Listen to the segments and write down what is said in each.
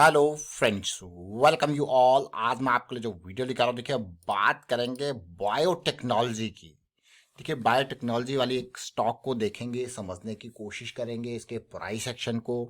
Hello friends, welcome you all. आज मैं आपके लिए जो वीडियो लेकर आ रहा हूँ, देखिए बात करेंगे बायोटेक्नोलॉजी की। देखिए बायोटेक्नोलॉजी वाली एक स्टॉक को देखेंगे, समझने की कोशिश करेंगे, इसके प्राइस एक्शन को,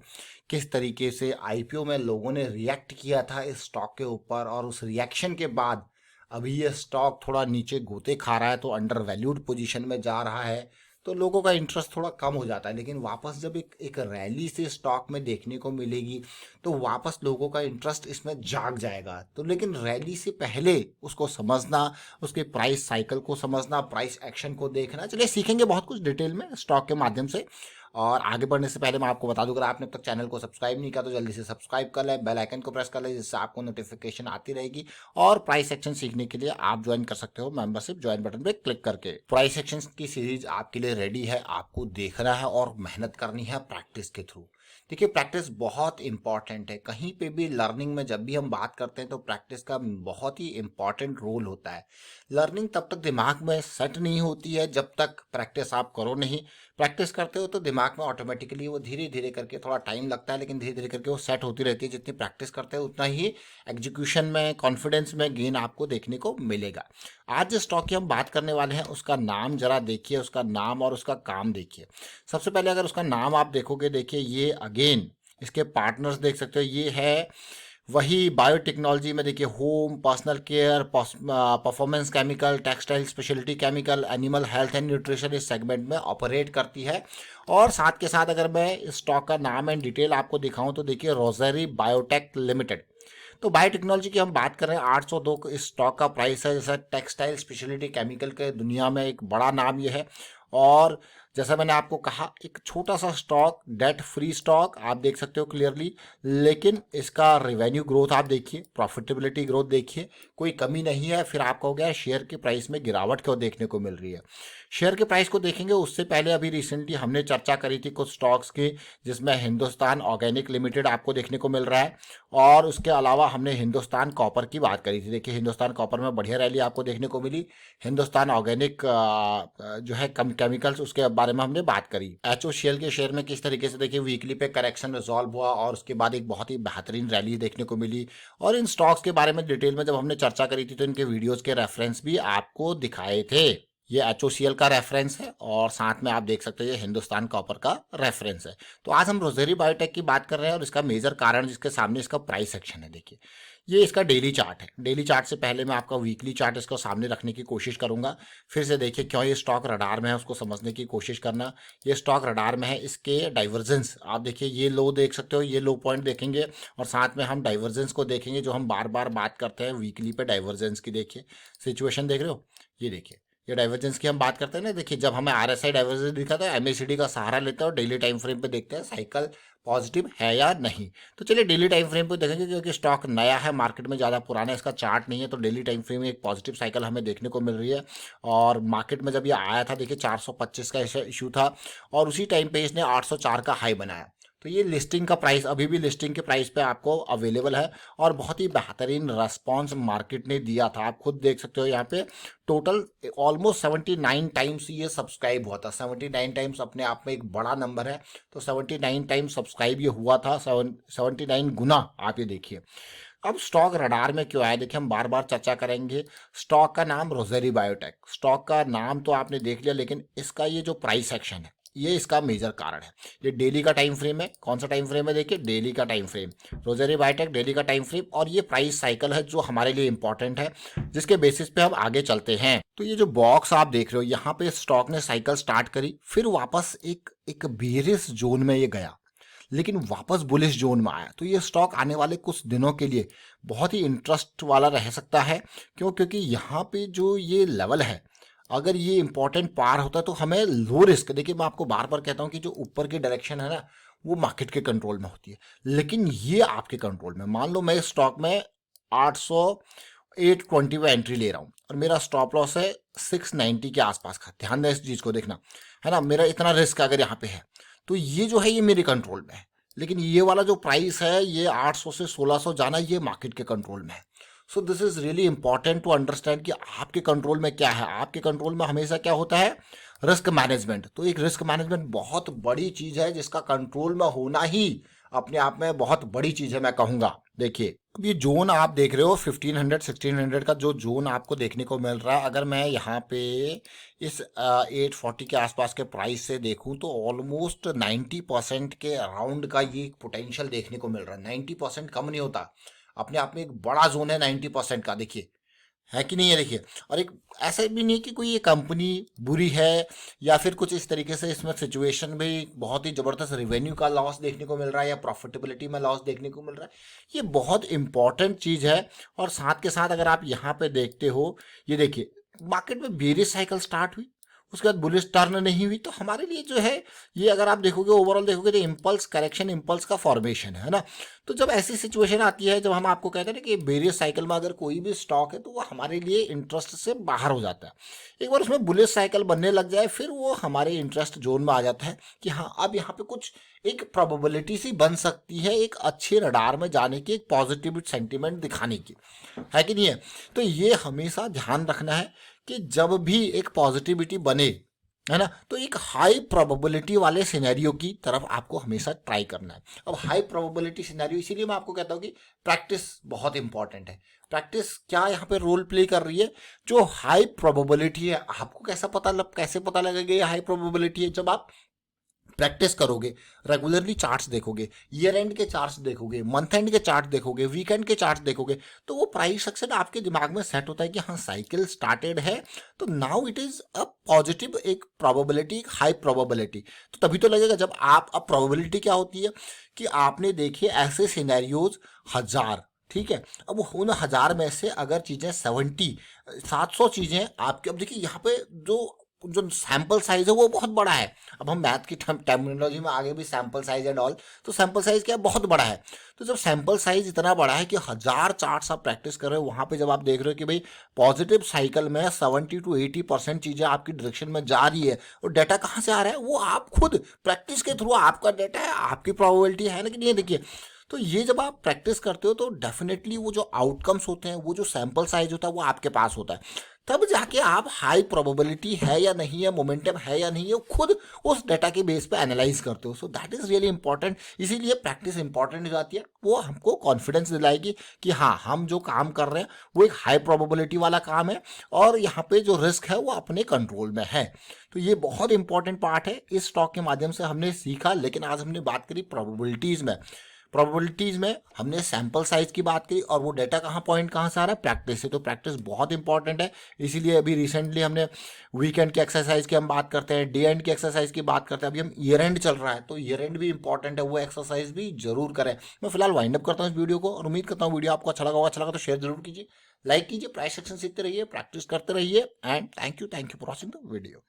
किस तरीके से आईपीओ में लोगों ने रिएक्ट किया था इस स्टॉक के ऊपर, और उस रिएक्शन के बाद अभी ये स्टॉक थोड़ा नीचे गोते खा रहा है, तो अंडर वैल्यूड पोजीशन में जा रहा है। तो लोगों का इंटरेस्ट थोड़ा कम हो जाता है, लेकिन वापस जब एक रैली से स्टॉक में देखने को मिलेगी तो वापस लोगों का इंटरेस्ट इसमें जाग जाएगा। तो लेकिन रैली से पहले उसको समझना, उसके प्राइस साइकिल को समझना, प्राइस एक्शन को देखना, चलिए सीखेंगे बहुत कुछ डिटेल में स्टॉक के माध्यम से। और आगे बढ़ने से पहले मैं आपको बता दूं, अगर आपने अब तक चैनल को सब्सक्राइब नहीं किया तो जल्दी से सब्सक्राइब कर लें, बेल आइकन को प्रेस कर लें, जिससे आपको नोटिफिकेशन आती रहेगी। और प्राइस एक्शन सीखने के लिए आप ज्वाइन कर सकते हो मेंबरशिप ज्वाइन बटन पे क्लिक करके। प्राइस एक्शन की सीरीज आपके लिए रेडी है, आपको देखना है और मेहनत करनी है प्रैक्टिस के थ्रू। देखिए प्रैक्टिस बहुत इंपॉर्टेंट है, कहीं पे भी लर्निंग में जब भी हम बात करते हैं तो प्रैक्टिस का बहुत ही इंपॉर्टेंट रोल होता है। लर्निंग तब तक दिमाग में सेट नहीं होती है जब तक प्रैक्टिस आप करो नहीं। प्रैक्टिस करते हो तो दिमाग में ऑटोमेटिकली वो धीरे धीरे करके, थोड़ा टाइम लगता है लेकिन धीरे धीरे करके वो सेट होती रहती है। जितनी प्रैक्टिस करते हैं उतना ही एग्जीक्यूशन में, कॉन्फिडेंस में गेन आपको देखने को मिलेगा। आज जिस स्टॉक की हम बात करने वाले हैं उसका नाम जरा देखिए, उसका नाम और उसका काम देखिए। सबसे पहले अगर उसका नाम आप देखोगे, देखिए ये अगेन इसके पार्टनर्स देख सकते हो, ये है वही बायोटेक्नोलॉजी में। देखिए home, personal care, performance chemical, textile speciality chemical, animal health and nutrition इस सेगमेंट में ऑपरेट करती है। और साथ के साथ अगर मैं इस स्टॉक का नाम एंड डिटेल आपको दिखाऊं तो देखिए रोज़री बायोटेक लिमिटेड। तो बायोटेक्नोलॉजी की हम बात कर रहे हैं, 802 इस स्टॉक का प्राइस है। जैसा टेक्सटाइल स्पेशलिटी केमिकल के दुनिया में एक बड़ा नाम ये है। और जैसा मैंने आपको कहा, एक छोटा सा स्टॉक, डेट फ्री स्टॉक, आप देख सकते हो क्लियरली। लेकिन इसका रेवेन्यू ग्रोथ आप देखिए, प्रॉफिटेबिलिटी ग्रोथ देखिए, कोई कमी नहीं है। फिर आपका हो गया शेयर के प्राइस में गिरावट क्यों देखने को मिल रही है। शेयर के प्राइस को देखेंगे उससे पहले अभी रिसेंटली हमने चर्चा करी थी कुछ स्टॉक्स की, जिसमें हिंदुस्तान ऑर्गेनिक लिमिटेड आपको देखने को मिल रहा है। और उसके अलावा हमने हिंदुस्तान कॉपर की बात करी थी। देखिए हिंदुस्तान कॉपर में बढ़िया रैली आपको देखने को मिली। हिंदुस्तान ऑर्गेनिक जो है केमिकल्स, उसके बारे में हमने बात करी। एचओसीएल के शेयर में किस तरीके से देखिए वीकली पे करेक्शन रिजॉल्व हुआ और उसके बाद एक बहुत ही बेहतरीन रैली देखने को मिली। और इन स्टॉक्स के बारे में डिटेल में जब हमने चर्चा करी थी तो इनके वीडियोस के रेफरेंस भी आपको दिखाए थे। ये एचओसीएल का रेफरेंस है और साथ में आप देख सकते हैं ये हिंदुस्तान कॉपर का रेफरेंस है। तो आज हम रोज़री बायोटेक की बात कर रहे हैं और इसका मेजर कारण जिसके सामने इसका प्राइस एक्शन है। देखिए ये इसका डेली चार्ट है। डेली चार्ट से पहले मैं आपका वीकली चार्ट इसको सामने रखने की कोशिश करूंगा। फिर से देखिए क्यों ये स्टॉक रडार में है उसको समझने की कोशिश करना। ये स्टॉक रडार में है, इसके डाइवर्जेंस आप देखिए, ये लो देख सकते हो, ये लो पॉइंट देखेंगे और साथ में हम डाइवर्जेंस को देखेंगे, जो हम बार बार बात करते हैं वीकली पे डाइवर्जेंस की। देखिए सिचुएशन देख रहे हो, ये देखिए ये डाइवर्जेंस की हम बात करते हैं ना। देखिए जब हमें आरएसआई डाइवर्जेंस दिखा था, एमएसीडी का सहारा लेते हैं और डेली टाइम फ्रेम पे देखते हैं साइकिल पॉजिटिव है या नहीं। तो चलिए डेली टाइम फ्रेम पे देखेंगे, क्योंकि स्टॉक नया है, मार्केट में ज़्यादा पुराना इसका चार्ट नहीं है, तो डेली टाइम फ्रेम में एक पॉजिटिव साइकिल हमें देखने को मिल रही है। और मार्केट में जब ये आया था, देखिए 425 का इशू था और उसी टाइम पे इसने 804 का हाई बनाया। तो ये लिस्टिंग का प्राइस अभी भी लिस्टिंग के प्राइस पे आपको अवेलेबल है और बहुत ही बेहतरीन रेस्पॉन्स मार्केट ने दिया था। आप खुद देख सकते हो यहाँ पे टोटल ऑलमोस्ट 79 टाइम्स ये सब्सक्राइब हुआ था। 79 टाइम्स अपने आप में एक बड़ा नंबर है। तो 79 टाइम्स सब्सक्राइब ये हुआ था, 79 गुना। आप ये देखिए अब स्टॉक रडार में क्यों आया, देखिए हम बार बार चर्चा करेंगे। स्टॉक का नाम रोज़री बायोटेक, स्टॉक का नाम तो आपने देख लिया, लेकिन इसका ये जो प्राइस एक्शन है ये इसका मेजर कारण है। ये डेली का टाइम फ्रेम है। कौन सा टाइम फ्रेम है, देखिए डेली का time frame, rosary biotech daily का टाइम फ्रेम। और ये प्राइस साइकिल है जो हमारे लिए इंपॉर्टेंट है, जिसके बेसिस पे हम आगे चलते हैं। तो ये जो बॉक्स आप देख रहे हो, यहाँ पे स्टॉक ने साइकिल स्टार्ट करी, फिर वापस एक एक बेरिश जोन में ये गया, लेकिन वापस बुलिश जोन में आया। तो ये स्टॉक आने वाले कुछ दिनों के लिए बहुत ही इंटरेस्ट वाला रह सकता है। क्यों? क्योंकि यहाँ पे जो ये लेवल है, अगर ये इंपॉर्टेंट पार होता है तो हमें लो रिस्क, देखिए मैं आपको बार बार कहता हूँ कि जो ऊपर की डायरेक्शन है ना, वो मार्केट के कंट्रोल में होती है, लेकिन ये आपके कंट्रोल में। मान लो मैं इस स्टॉक में 820 में एंट्री ले रहा हूँ और मेरा स्टॉप लॉस है 690 के आसपास का। ध्यान दें इस चीज को, देखना है ना, मेरा इतना रिस्क अगर यहाँ पे है तो ये जो है ये मेरे कंट्रोल में है। लेकिन ये वाला जो प्राइस है, ये 800 से 1600 जाना, ये मार्केट के कंट्रोल में है। So this is really important to understand कि आपके कंट्रोल में क्या है। आपके कंट्रोल में हमेशा क्या होता है, रिस्क मैनेजमेंट। तो एक रिस्क मैनेजमेंट बहुत बड़ी चीज है जिसका कंट्रोल में होना ही अपने आप में बहुत बड़ी चीज़ है मैं कहूँगा। देखिए, अब ये जोन आप देख रहे हो 1500 1600 का जो जोन आपको देखने को मिल रहा है, अगर मैं यहाँ पे इस 840 के आसपास के प्राइस से देखूं तो ऑलमोस्ट 90% के अराउंड का ये पोटेंशियल देखने को मिल रहा है। 90% कम नहीं होता, अपने आप में एक बड़ा जोन है 90% का, देखिए है कि नहीं है। देखिए, और एक ऐसा भी नहीं है कि कोई ये कंपनी बुरी है या फिर कुछ इस तरीके से, इसमें सिचुएशन भी बहुत ही ज़बरदस्त रेवेन्यू का लॉस देखने को मिल रहा है या प्रॉफिटेबिलिटी में लॉस देखने को मिल रहा है। ये बहुत इंपॉर्टेंट चीज़ है। और साथ के साथ अगर आप यहाँ पे देखते हो, ये देखिए मार्केट में बेरियस साइकिल स्टार्ट हुई, उसके बाद बुलिश टर्न नहीं हुई, तो हमारे लिए जो है ये, अगर आप देखोगे ओवरऑल देखोगे तो इम्पल्स करेक्शन, इम्पल्स का फॉर्मेशन है ना। तो जब ऐसी सिचुएशन आती है, जब हम आपको कहते हैं ना कि बेरियस साइकिल में अगर कोई भी स्टॉक है तो वो हमारे लिए इंटरेस्ट से बाहर हो जाता है। एक बार उसमें बुलिश साइकिल बनने लग जाए फिर वो हमारे इंटरेस्ट जोन में आ जाता है कि हाँ अब यहाँ पे कुछ एक प्रोबेबिलिटी सी बन सकती है एक अच्छे रडार में जाने की, एक पॉजिटिव सेंटिमेंट दिखाने की, है कि नहीं है। तो ये हमेशा ध्यान रखना है कि जब भी एक पॉजिटिविटी बने, है ना, तो एक हाई प्रोबेबिलिटी वाले सिनेरियो की तरफ आपको हमेशा ट्राई करना है। अब हाई प्रोबेबिलिटी सिनेरियो, इसीलिए मैं आपको कहता हूँ कि प्रैक्टिस बहुत इंपॉर्टेंट है। प्रैक्टिस क्या यहाँ पे रोल प्ले कर रही है, जो हाई प्रोबेबिलिटी है आपको कैसे पता लगेगा ये हाई प्रोबेबिलिटी है, जब आप प्रैक्टिस करोगे, रेगुलरली चार्ट्स देखोगे, ईयर एंड के चार्ट्स देखोगे, मंथ एंड के चार्ट देखोगे, वीकेंड के चार्ट्स देखोगे, तो वो प्राइस एक्शन आपके दिमाग में सेट होता है कि हाँ साइकिल स्टार्टेड है, तो now it is a positive, एक प्रोबेबिलिटी, एक हाई प्रोबेबिलिटी। तो तभी तो लगेगा जब आप, अब प्रोबेबिलिटी क्या होती है कि आपने देखे ऐसे सिनेरियोज 1000, ठीक है, अब उन 1000 में से अगर चीजें 700 चीजें आपके, अब देखिए यहाँ पे जो जो सैंपल साइज है वो बहुत बड़ा है। अब हम मैथ की टर्मिनोलॉजी में आगे भी सैंपल साइज एंड ऑल, तो सैंपल साइज क्या है, बहुत बड़ा है। तो जब सैंपल साइज इतना बड़ा है कि 1000 चार्ट्स आप प्रैक्टिस कर रहे हो, वहां पे जब आप देख रहे हो कि भाई पॉजिटिव साइकिल में 70 to 80% चीजें आपकी डायरेक्शन में जा रही है, और डाटा कहाँ से आ रहा है, वो आप खुद प्रैक्टिस के थ्रू, आपका डाटा है, आपकी प्रोबेबिलिटी है ना कि नहीं। देखिए, तो ये जब आप प्रैक्टिस करते हो तो डेफिनेटली वो जो आउटकम्स होते हैं, वो जो सैंपल साइज होता है वो आपके पास होता है, तब जाके आप हाई प्रोबेबिलिटी है या नहीं है, मोमेंटम है या नहीं है, खुद उस डाटा के बेस पे एनालाइज करते हो। So that is really important. इसीलिए प्रैक्टिस इंपॉर्टेंट हो जाती है, वो हमको कॉन्फिडेंस दिलाएगी कि हाँ हम जो काम कर रहे हैं वो एक हाई प्रोबेबिलिटी वाला काम है, और यहाँ पे जो रिस्क है वो अपने कंट्रोल में है। तो ये बहुत इंपॉर्टेंट पार्ट है, इस स्टॉक के माध्यम से हमने सीखा। लेकिन आज हमने बात करी प्रोबेबिलिटीज में हमने सैंपल साइज की बात करी, और वो डाटा कहाँ से आ रहा है, प्रैक्टिस से। तो प्रैक्टिस बहुत इंपॉर्टेंट है। इसीलिए अभी रिसेंटली हमने वीकेंड की एक्सरसाइज की हम बात करते हैं, डे एंड की एक्सरसाइज की बात करते हैं, अभी हम ईयर एंड चल रहा है तो ईयर एंड भी इंपॉर्टेंट है, वो एक्सरसाइज भी जरूर करें। मैं फिलहाल वाइंड अप करता हूँ इस वीडियो को, और उम्मीद करता हूँ वीडियो आपको अच्छा लगा तो शेयर जरूर कीजिए, लाइक कीजिए, प्राइस सेक्शन सीखते रहिए, प्रैक्टिस करते रहिए, and thank you for watching the video.